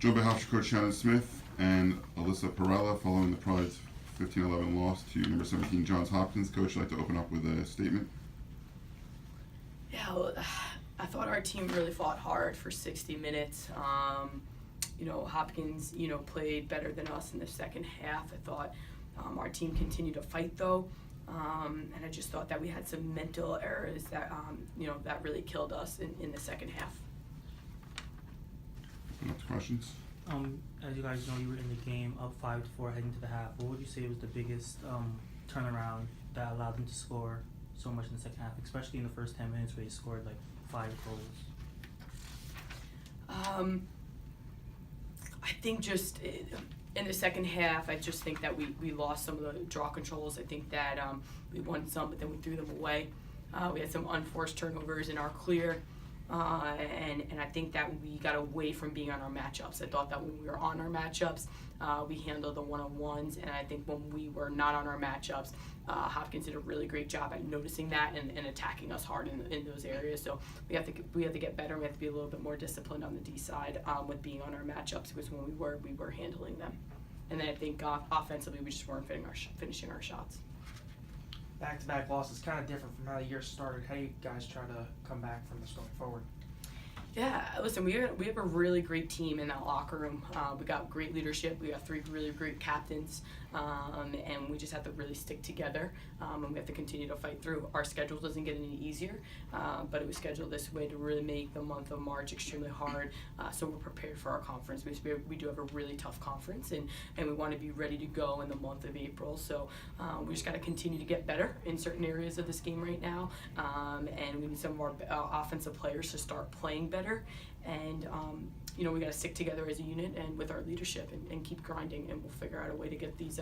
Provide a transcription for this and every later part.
Joined by Hofstra coach Shannon Smith and Alyssa Perella following the Pride's 15-11 loss to number 17 Johns Hopkins. Coach, I'd like to open up with a statement. Yeah, well, I thought our team really fought hard for 60 minutes. Hopkins, played better than us in the second half. I thought our team continued to fight though. And I just thought that we had some mental errors that, that really killed us in the second half. Any questions? As you guys know, you were in the game up 5-4 heading to the half. What would you say was the biggest turnaround that allowed them to score so much in the second half, especially in the first 10 minutes where you scored like 5 goals? I think just in the second half, I just think that we lost some of the draw controls. I think that we won some, but then we threw them away. We had some unforced turnovers in our clear. And I think that we got away from being on our matchups. I thought that when we were on our matchups, we handled the one-on-ones, and I think when we were not on our matchups, Hopkins did a really great job at noticing that and attacking us hard in those areas. So we have to get better. We have to be a little bit more disciplined on the D side with being on our matchups, because when we were handling them. And then I think offensively, we just weren't finishing our shots. Back-to-back losses, kind of different from how the year started. How do you guys try to come back from this going forward? Yeah, listen, we have a really great team in that locker room. We got great leadership. We got 3 really great captains, and we just have to really stick together, and we have to continue to fight through. Our schedule doesn't get any easier, but it was scheduled this way to really make the month of March extremely hard, so we're prepared for our conference. We do have a really tough conference, and we want to be ready to go in the month of April. So we just got to continue to get better in certain areas of this game right now, and we need some of our offensive players to start playing better. And we got to stick together as a unit and with our leadership and keep grinding, and we'll figure out a way to get these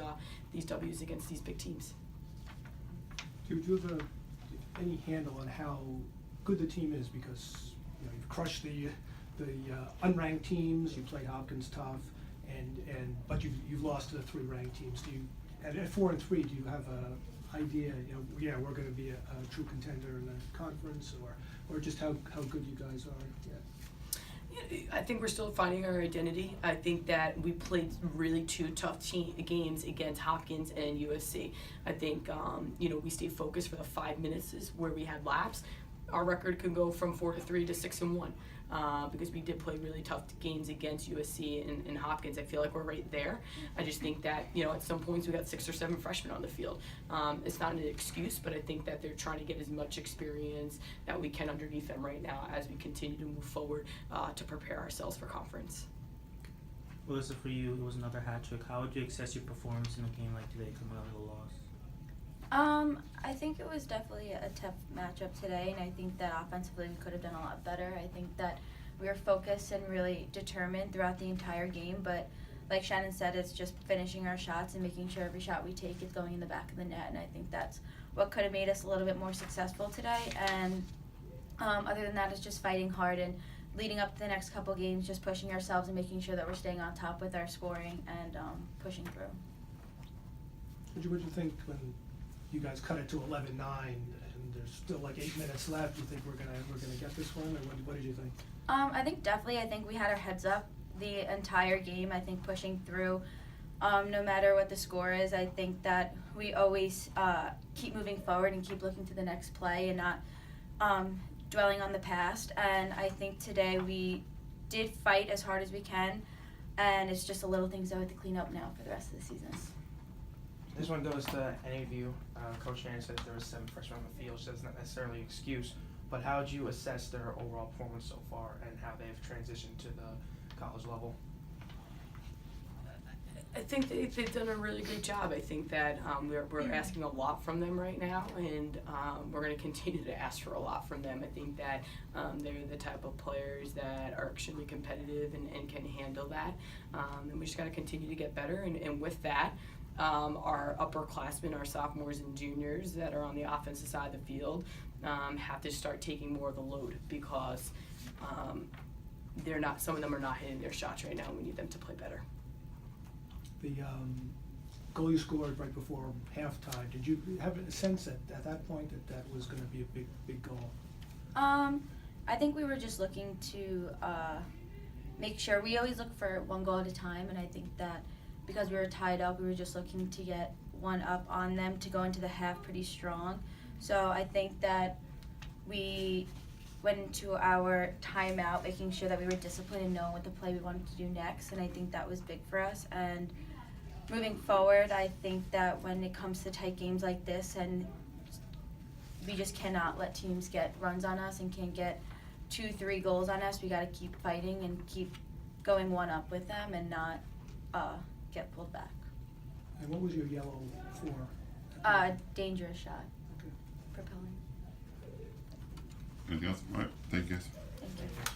W's against these big teams. Do you have any handle on how good the team is? Because you've crushed the unranked teams. You played Hopkins tough, but you've lost to the 3 ranked teams. Do you at 4-3? Do you have a idea? We're going to be a true contender in the conference, or just how good you guys are? Yeah. I think we're still finding our identity. I think that we played really 2 tough games against Hopkins and USC. I think we stayed focused for the 5 minutes where we had laps. Our record could go from 4-3 to 6-1 because we did play really tough games against USC and Hopkins. I feel like we're right there. I just think that at some points we got 6 or 7 freshmen on the field. It's not an excuse, but I think that they're trying to get as much experience that we can underneath them right now as we continue to move forward to prepare ourselves for conference. Melissa, for you, it was another hat trick. How would you assess your performance in a game like today, coming out of the loss? I think it was definitely a tough matchup today, and I think that offensively we could have done a lot better. I think that we were focused and really determined throughout the entire game, but like Shannon said, it's just finishing our shots and making sure every shot we take is going in the back of the net, and I think that's what could have made us a little bit more successful today. And other than that, it's just fighting hard and leading up to the next couple games, just pushing ourselves and making sure that we're staying on top with our scoring and pushing through. What'd you think when you guys cut it to 11-9 and there's still like 8 minutes left? Do you think we're gonna get this one, or what did you think? I think we had our heads up the entire game. I think pushing through, no matter what the score is. I think that we always keep moving forward and keep looking to the next play and not dwelling on the past. And I think today we did fight as hard as we can, and it's just the little things that we have to clean up now for the rest of the season. This one goes to any of you. Coach Shannon said there was 7 freshmen on the field, so that's not necessarily an excuse. But how would you assess their overall performance so far and how they've transitioned to the college level? I think they've done a really good job. I think that we're asking a lot from them right now, and we're going to continue to ask for a lot from them. I think that they're the type of players that are extremely competitive and can handle that. And we just got to continue to get better. And with that, our upperclassmen, our sophomores and juniors that are on the offensive side of the field have to start taking more of the load, because some of them are not hitting their shots right now, and we need them to play better. The goal you scored right before halftime, did you have a sense at that point that was going to be a big goal? I think we were just looking to make sure we always look for one goal at a time, and I think that because we were tied up, we were just looking to get one up on them to go into the half pretty strong. So I think that we went into our timeout making sure that we were disciplined and knowing what the play we wanted to do next, and I think that was big for us. And moving forward, I think that when it comes to tight games like this, and we just cannot let teams get runs on us and can't get 2-3 goals on us. We got to keep fighting and keep going one up with them and not get pulled back. And what was your yellow for? Dangerous shot. Okay. Propelling. Anything else? All right, thank you guys. Thank you.